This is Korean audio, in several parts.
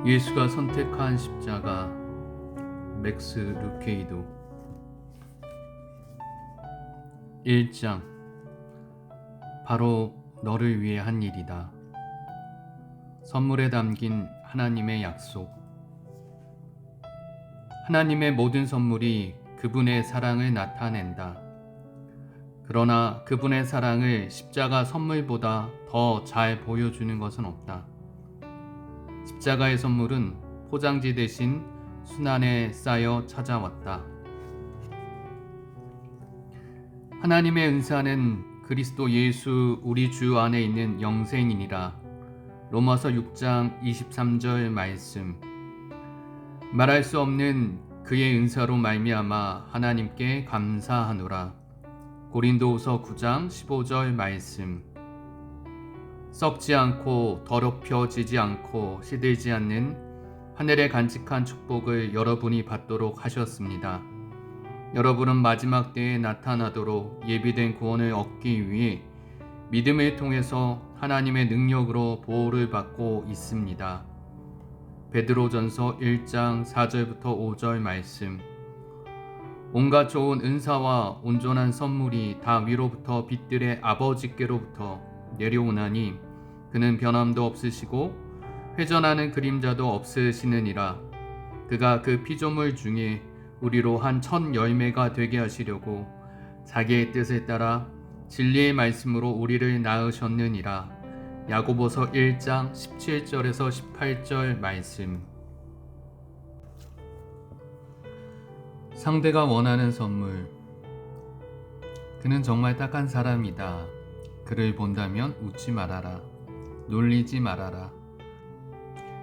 예수가 선택한 십자가. 맥스 루케이도. 1장. 바로 너를 위해 한 일이다. 선물에 담긴 하나님의 약속. 하나님의 모든 선물이 그분의 사랑을 나타낸다. 그러나 그분의 사랑을 십자가 선물보다 더 잘 보여주는 것은 없다. 십자가의 선물은 포장지 대신 순환에 쌓여 찾아왔다. 하나님의 은사는 그리스도 예수 우리 주 안에 있는 영생이니라. 로마서 6장 23절 말씀. 말할 수 없는 그의 은사로 말미암아 하나님께 감사하노라. 고린도후서 9장 15절 말씀. 썩지 않고 더럽혀지지 않고 시들지 않는 하늘의 간직한 축복을 여러분이 받도록 하셨습니다. 여러분은 마지막 때에 나타나도록 예비된 구원을 얻기 위해 믿음을 통해서 하나님의 능력으로 보호를 받고 있습니다. 베드로전서 1장 4절부터 5절 말씀. 온갖 좋은 은사와 온전한 선물이 다 위로부터 빛들의 아버지께로부터 내려오나니 그는 변함도 없으시고 회전하는 그림자도 없으시느니라. 그가 그 피조물 중에 우리로 한 첫 열매가 되게 하시려고 자기의 뜻에 따라 진리의 말씀으로 우리를 낳으셨느니라. 야고보서 1장 17절에서 18절 말씀. 상대가 원하는 선물. 그는 정말 딱한 사람이다. 그를 본다면 웃지 말아라. 놀리지 말아라.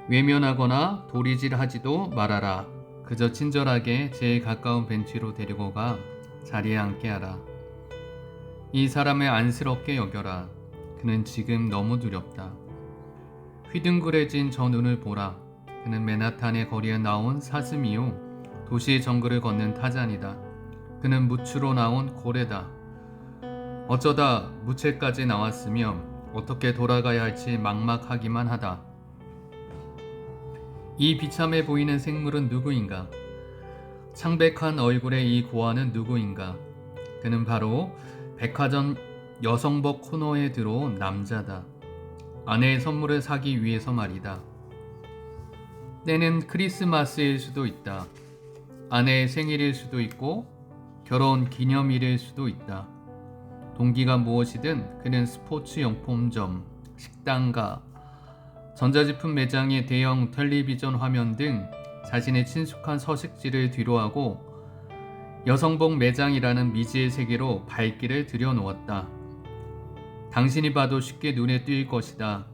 외면하거나 도리질하지도 말아라. 그저 친절하게 제일 가까운 벤치로 데리고 가 자리에 앉게 하라. 이 사람을 안쓰럽게 여겨라. 그는 지금 너무 두렵다. 휘둥그레진 저 눈을 보라. 그는 맨하탄의 거리에 나온 사슴이요 도시의 정글을 걷는 타잔이다. 그는 무추로 나온 고래다. 어쩌다 무채까지 나왔으며 어떻게 돌아가야 할지 막막하기만 하다. 이 비참해 보이는 생물은 누구인가? 창백한 얼굴의 이 고아는 누구인가? 그는 바로 백화점 여성복 코너에 들어온 남자다. 아내의 선물을 사기 위해서 말이다. 때는 크리스마스일 수도 있다. 아내의 생일일 수도 있고 결혼 기념일일 수도 있다. 동기가 무엇이든 그는 스포츠 용품점, 식당가, 전자제품 매장의 대형 텔레비전 화면 등 자신의 친숙한 서식지를 뒤로하고 여성복 매장이라는 미지의 세계로 발길을 들여놓았다. 당신이 봐도 쉽게 눈에 띌 것이다.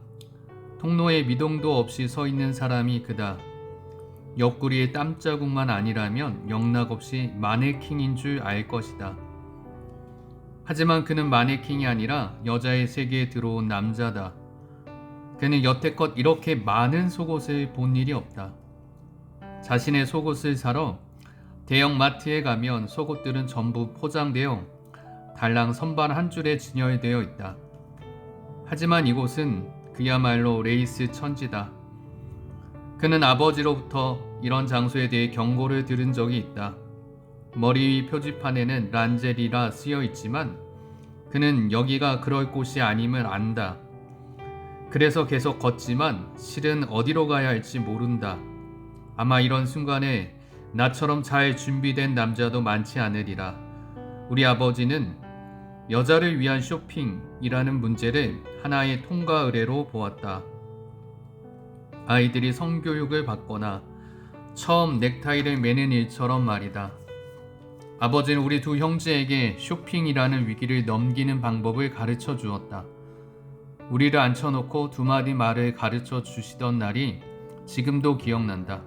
통로에 미동도 없이 서 있는 사람이 그다. 옆구리에 땀자국만 아니라면 영락없이 마네킹인 줄 알 것이다. 하지만 그는 마네킹이 아니라 여자의 세계에 들어온 남자다. 그는 여태껏 이렇게 많은 속옷을 본 일이 없다. 자신의 속옷을 사러 대형 마트에 가면 속옷들은 전부 포장되어 달랑 선반 한 줄에 진열되어 있다. 하지만 이곳은 그야말로 레이스 천지다. 그는 아버지로부터 이런 장소에 대해 경고를 들은 적이 있다. 머리 위 표지판에는 란제리라 쓰여 있지만 그는 여기가 그럴 곳이 아님을 안다. 그래서 계속 걷지만 실은 어디로 가야 할지 모른다. 아마 이런 순간에 나처럼 잘 준비된 남자도 많지 않으리라. 우리 아버지는 여자를 위한 쇼핑이라는 문제를 하나의 통과 의례로 보았다. 아이들이 성교육을 받거나 처음 넥타이를 매는 일처럼 말이다. 아버지는 우리 두 형제에게 쇼핑이라는 위기를 넘기는 방법을 가르쳐 주었다. 우리를 앉혀놓고 두 마디 말을 가르쳐 주시던 날이 지금도 기억난다.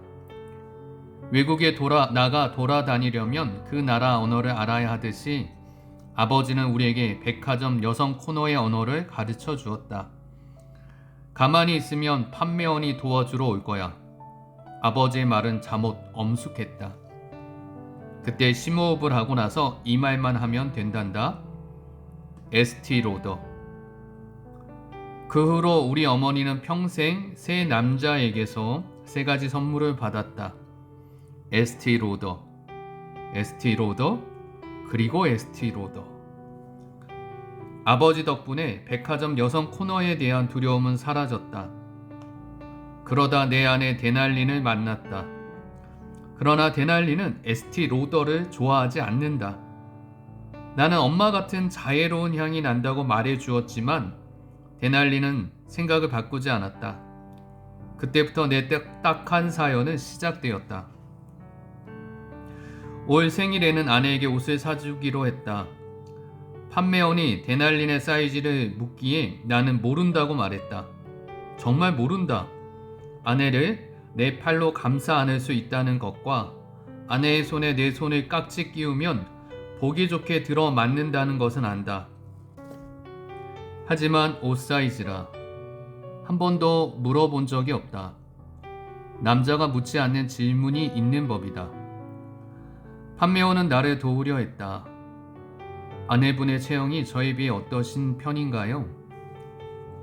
외국에 나가 돌아다니려면 그 나라 언어를 알아야 하듯이 아버지는 우리에게 백화점 여성 코너의 언어를 가르쳐 주었다. 가만히 있으면 판매원이 도와주러 올 거야. 아버지의 말은 잠옷 엄숙했다. 그때 심호흡을 하고 나서 이 말만 하면 된단다. 에스티로더. 그 후로 우리 어머니는 평생 세 남자에게서 3가지 선물을 받았다. 에스티 로더, 에스티 로더, 그리고 에스티 로더. 아버지 덕분에 백화점 여성 코너에 대한 두려움은 사라졌다. 그러다 내 아내 데날린을 만났다. 그러나 데날린은 에스티 로더를 좋아하지 않는다. 나는 엄마 같은 자애로운 향이 난다고 말해 주었지만 데날린은 생각을 바꾸지 않았다. 그때부터 내 딱한 사연은 시작되었다. 올 생일에는 아내에게 옷을 사주기로 했다. 판매원이 데날린의 사이즈를 묻기에 나는 모른다고 말했다. 정말 모른다. 아내를 내 팔로 감싸 안을 수 있다는 것과 아내의 손에 내 손을 깍지 끼우면 보기 좋게 들어 맞는다는 것은 안다. 하지만 옷 사이즈라 한 번도 물어본 적이 없다. 남자가 묻지 않는 질문이 있는 법이다. 판매원은 나를 도우려 했다. 아내분의 체형이 저에 비해 어떠신 편인가요?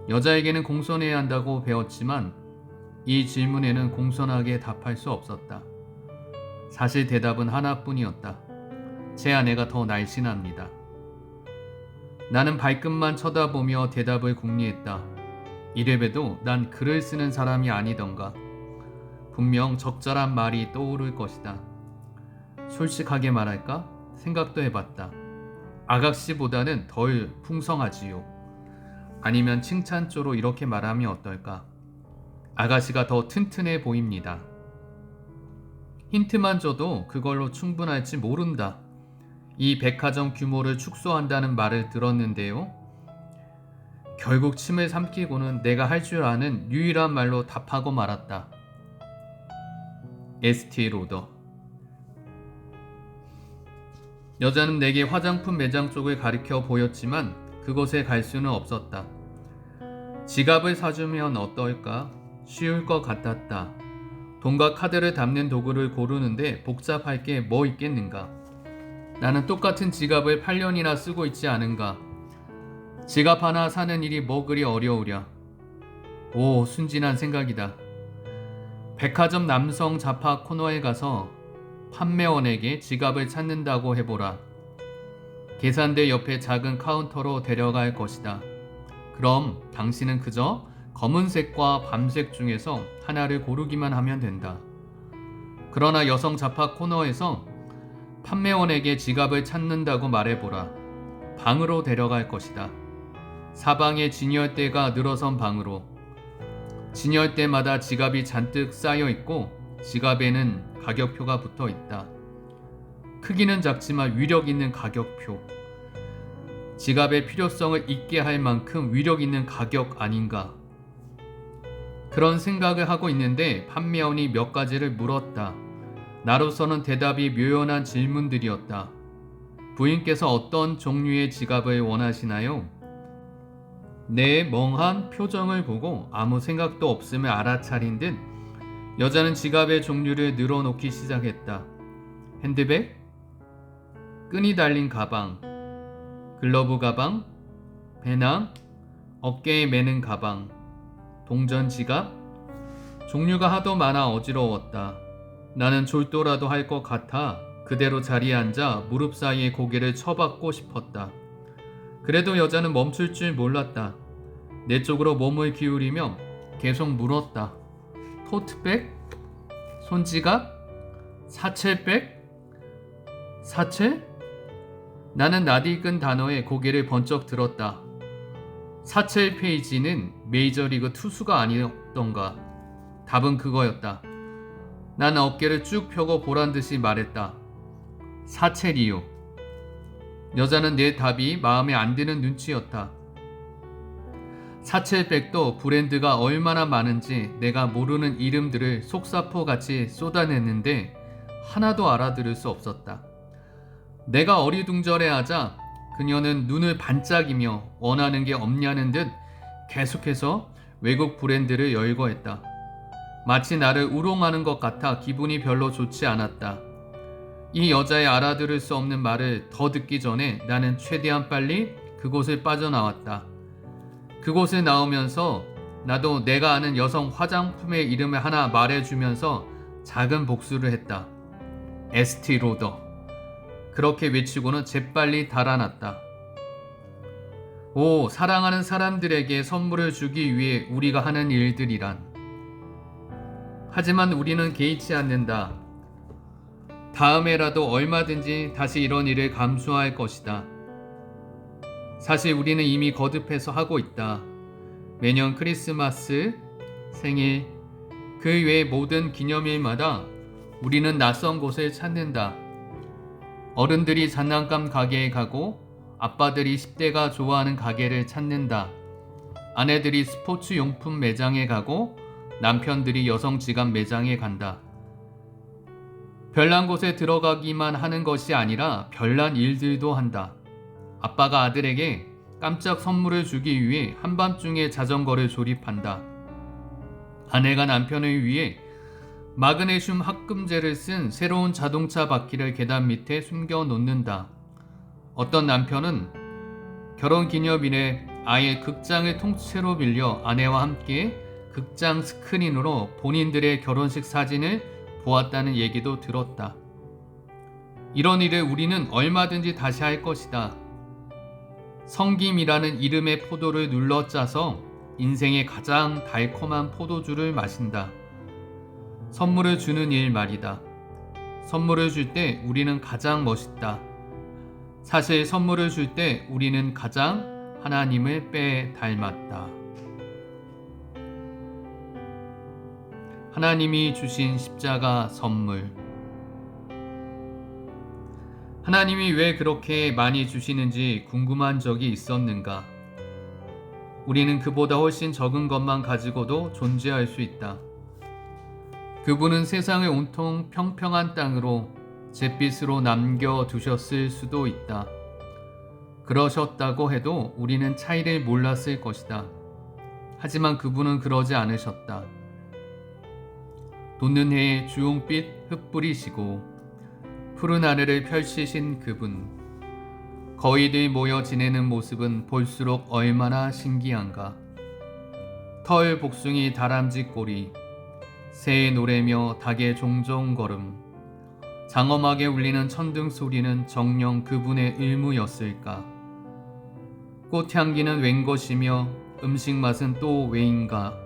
여자에게는 공손해야 한다고 배웠지만 이 질문에는 공손하게 답할 수 없었다. 사실 대답은 하나뿐이었다. 제 아내가 더 날씬합니다. 나는 발끝만 쳐다보며 대답을 궁리했다. 이래봬도 난 글을 쓰는 사람이 아니던가. 분명 적절한 말이 떠오를 것이다. 솔직하게 말할까? 생각도 해봤다. 아가씨보다는 덜 풍성하지요. 아니면 칭찬조로 이렇게 말하면 어떨까? 아가씨가 더 튼튼해 보입니다. 힌트만 줘도 그걸로 충분할지 모른다. 이 백화점 규모를 축소한다는 말을 들었는데요. 결국 침을 삼키고는 내가 할 줄 아는 유일한 말로 답하고 말았다. 에스티 로더. 여자는 내게 화장품 매장 쪽을 가리켜 보였지만 그곳에 갈 수는 없었다. 지갑을 사주면 어떨까? 쉬울 것 같았다. 돈과 카드를 담는 도구를 고르는데 복잡할 게 뭐 있겠는가? 나는 똑같은 지갑을 8년이나 쓰고 있지 않은가? 지갑 하나 사는 일이 뭐 그리 어려우랴? 오, 순진한 생각이다. 백화점 남성 잡화 코너에 가서 판매원에게 지갑을 찾는다고 해보라. 계산대 옆에 작은 카운터로 데려갈 것이다. 그럼 당신은 그저 검은색과 밤색 중에서 하나를 고르기만 하면 된다. 그러나 여성 잡화 코너에서 판매원에게 지갑을 찾는다고 말해보라. 방으로 데려갈 것이다. 사방에 진열대가 늘어선 방으로. 진열대마다 지갑이 잔뜩 쌓여 있고 지갑에는 가격표가 붙어 있다. 크기는 작지만 위력 있는 가격표. 지갑의 필요성을 잊게 할 만큼 위력 있는 가격 아닌가? 그런 생각을 하고 있는데 판매원이 몇 가지를 물었다. 나로서는 대답이 묘연한 질문들이었다. 부인께서 어떤 종류의 지갑을 원하시나요? 내 멍한 표정을 보고 아무 생각도 없음을 알아차린 듯 여자는 지갑의 종류를 늘어놓기 시작했다. 핸드백, 끈이 달린 가방, 글러브 가방, 배낭, 어깨에 매는 가방, 동전 지갑. 종류가 하도 많아 어지러웠다. 나는 졸도라도 할 것 같아 그대로 자리에 앉아 무릎 사이에 고개를 쳐박고 싶었다. 그래도 여자는 멈출 줄 몰랐다. 내 쪽으로 몸을 기울이며 계속 물었다. 토트백? 손지갑? 사첼백? 사첼? 나는 낯익은 단어에 고개를 번쩍 들었다. 사첼 페이지는 메이저리그 투수가 아니었던가? 답은 그거였다. 난 어깨를 쭉 펴고 보란듯이 말했다. 사첼이요. 여자는 내 답이 마음에 안 드는 눈치였다. 사첼백도 브랜드가 얼마나 많은지 내가 모르는 이름들을 속사포같이 쏟아냈는데 하나도 알아들을 수 없었다. 내가 어리둥절해하자 그녀는 눈을 반짝이며 원하는 게 없냐는 듯 계속해서 외국 브랜드를 열거했다. 마치 나를 우롱하는 것 같아 기분이 별로 좋지 않았다. 이 여자의 알아들을 수 없는 말을 더 듣기 전에 나는 최대한 빨리 그곳을 빠져나왔다. 그곳에 나오면서 나도 내가 아는 여성 화장품의 이름을 하나 말해주면서 작은 복수를 했다. 에스티 로더. 그렇게 외치고는 재빨리 달아났다. 오, 사랑하는 사람들에게 선물을 주기 위해 우리가 하는 일들이란. 하지만 우리는 개의치 않는다. 다음에라도 얼마든지 다시 이런 일을 감수할 것이다. 사실 우리는 이미 거듭해서 하고 있다. 매년 크리스마스, 생일, 그 외의 모든 기념일마다 우리는 낯선 곳을 찾는다. 어른들이 장난감 가게에 가고 아빠들이 10대가 좋아하는 가게를 찾는다. 아내들이 스포츠 용품 매장에 가고 남편들이 여성 지갑 매장에 간다. 별난 곳에 들어가기만 하는 것이 아니라 별난 일들도 한다. 아빠가 아들에게 깜짝 선물을 주기 위해 한밤중에 자전거를 조립한다. 아내가 남편을 위해 마그네슘 합금제를 쓴 새로운 자동차 바퀴를 계단 밑에 숨겨 놓는다. 어떤 남편은 결혼 기념일에 아예 극장을 통째로 빌려 아내와 함께 극장 스크린으로 본인들의 결혼식 사진을 보았다는 얘기도 들었다. 이런 일을 우리는 얼마든지 다시 할 것이다. 성김이라는 이름의 포도를 눌러 짜서 인생의 가장 달콤한 포도주를 마신다. 선물을 주는 일 말이다. 선물을 줄 때 우리는 가장 멋있다. 사실 선물을 줄 때 우리는 가장 하나님을 닮았다. 하나님이 주신 십자가 선물. 하나님이 왜 그렇게 많이 주시는지 궁금한 적이 있었는가? 우리는 그보다 훨씬 적은 것만 가지고도 존재할 수 있다. 그분은 세상을 온통 평평한 땅으로 잿빛으로 남겨두셨을 수도 있다. 그러셨다고 해도 우리는 차이를 몰랐을 것이다. 하지만 그분은 그러지 않으셨다. 돋는 해에 주홍빛 흩뿌리시고 푸른 하늘을 펼치신 그분. 거위들이 모여 지내는 모습은 볼수록 얼마나 신기한가. 털 복숭이 다람쥐 꼬리, 새의 노래며 닭의 종종 걸음, 장엄하게 울리는 천둥 소리는 정녕 그분의 일무였을까. 꽃향기는 웬 것이며 음식 맛은 또 왜인가.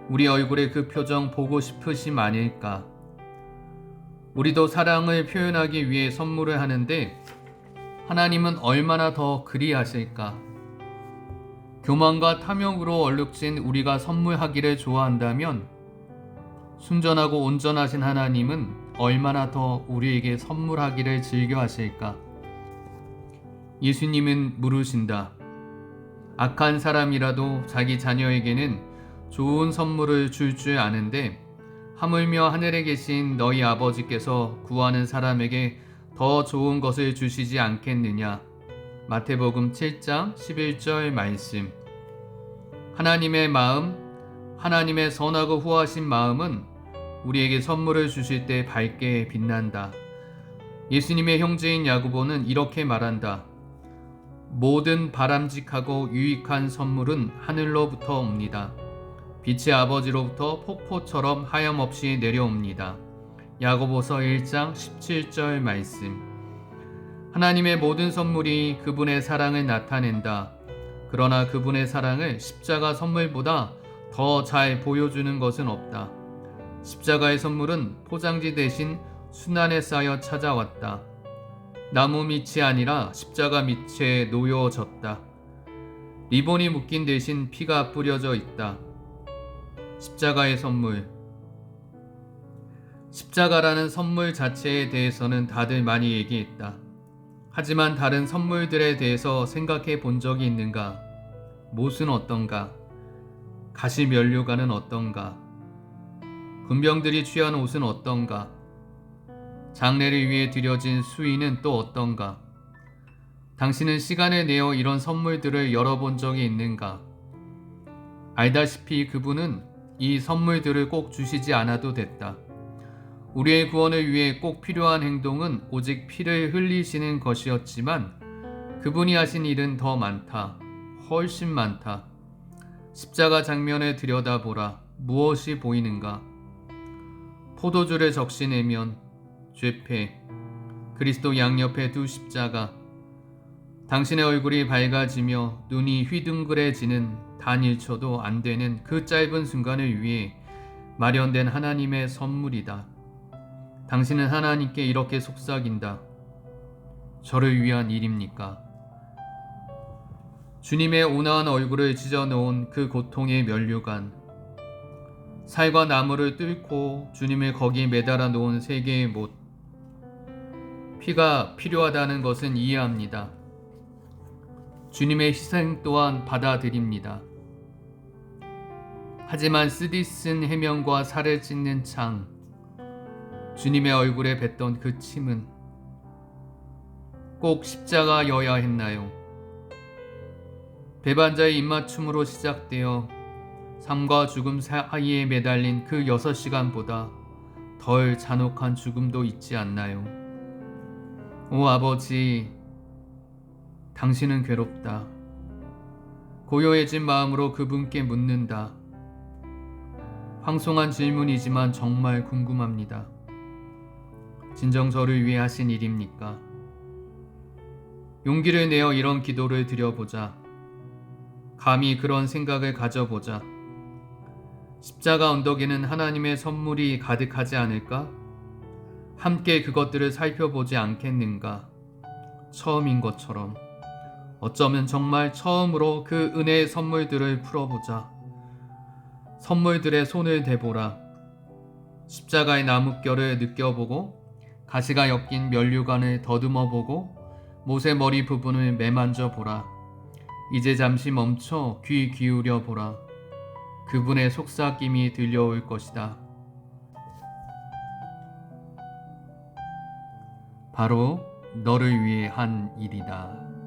우리 얼굴의 그 표정 보고 싶으심 아닐까. 우리도 사랑을 표현하기 위해 선물을 하는데 하나님은 얼마나 더 그리하실까. 교만과 탐욕으로 얼룩진 우리가 선물하기를 좋아한다면 순전하고 온전하신 하나님은 얼마나 더 우리에게 선물하기를 즐겨하실까. 예수님은 물으신다. 악한 사람이라도 자기 자녀에게는 좋은 선물을 줄 줄 아는데 하물며 하늘에 계신 너희 아버지께서 구하는 사람에게 더 좋은 것을 주시지 않겠느냐. 마태복음 7장 11절 말씀. 하나님의 마음, 하나님의 선하고 후하신 마음은 우리에게 선물을 주실 때 밝게 빛난다. 예수님의 형제인 야고보는 이렇게 말한다. 모든 바람직하고 유익한 선물은 하늘로부터 옵니다. 빛의 아버지로부터 폭포처럼 하염없이 내려옵니다. 야고보서 1장 17절 말씀. 하나님의 모든 선물이 그분의 사랑을 나타낸다. 그러나 그분의 사랑을 십자가 선물보다 더 잘 보여주는 것은 없다. 십자가의 선물은 포장지 대신 순환에 쌓여 찾아왔다. 나무 밑이 아니라 십자가 밑에 놓여졌다. 리본이 묶인 대신 피가 뿌려져 있다. 십자가의 선물. 십자가라는 선물 자체에 대해서는 다들 많이 얘기했다. 하지만 다른 선물들에 대해서 생각해 본 적이 있는가? 못은 어떤가? 가시면류관은 어떤가? 군병들이 취한 옷은 어떤가? 장례를 위해 드려진 수의는 또 어떤가? 당신은 시간을 내어 이런 선물들을 열어본 적이 있는가? 알다시피 그분은 이 선물들을 꼭 주시지 않아도 됐다. 우리의 구원을 위해 꼭 필요한 행동은 오직 피를 흘리시는 것이었지만 그분이 하신 일은 더 많다. 훨씬 많다. 십자가 장면을 들여다보라. 무엇이 보이는가? 포도주를 적시내면 죄패, 그리스도 양옆에 두 십자가, 당신의 얼굴이 밝아지며 눈이 휘둥그레지는 단 1초도 안 되는 그 짧은 순간을 위해 마련된 하나님의 선물이다. 당신은 하나님께 이렇게 속삭인다. 저를 위한 일입니까? 주님의 온화한 얼굴을 찢어놓은 그 고통의 면류관, 살과 나무를 뚫고 주님을 거기 매달아 놓은 세 개의 못, 피가 필요하다는 것은 이해합니다. 주님의 희생 또한 받아들입니다. 하지만 쓰디쓴 해면과 살을 찢는 창, 주님의 얼굴에 뱉던 그 침은 꼭 십자가여야 했나요? 배반자의 입맞춤으로 시작되어 삶과 죽음 사이에 매달린 그 6시간보다 덜 잔혹한 죽음도 있지 않나요? 오 아버지, 당신은 괴롭다. 고요해진 마음으로 그분께 묻는다. 황송한 질문이지만 정말 궁금합니다. 진정 저를 위해 하신 일입니까? 용기를 내어 이런 기도를 드려보자. 감히 그런 생각을 가져보자. 십자가 언덕에는 하나님의 선물이 가득하지 않을까? 함께 그것들을 살펴보지 않겠는가? 처음인 것처럼. 어쩌면 정말 처음으로 그 은혜의 선물들을 풀어보자. 선물들의 손을 대보라. 십자가의 나뭇결을 느껴보고 가시가 엮인 면류관을 더듬어보고 못의 머리 부분을 매만져보라. 이제 잠시 멈춰 귀 기울여보라. 그분의 속삭임이 들려올 것이다. 바로 너를 위해 한 일이다.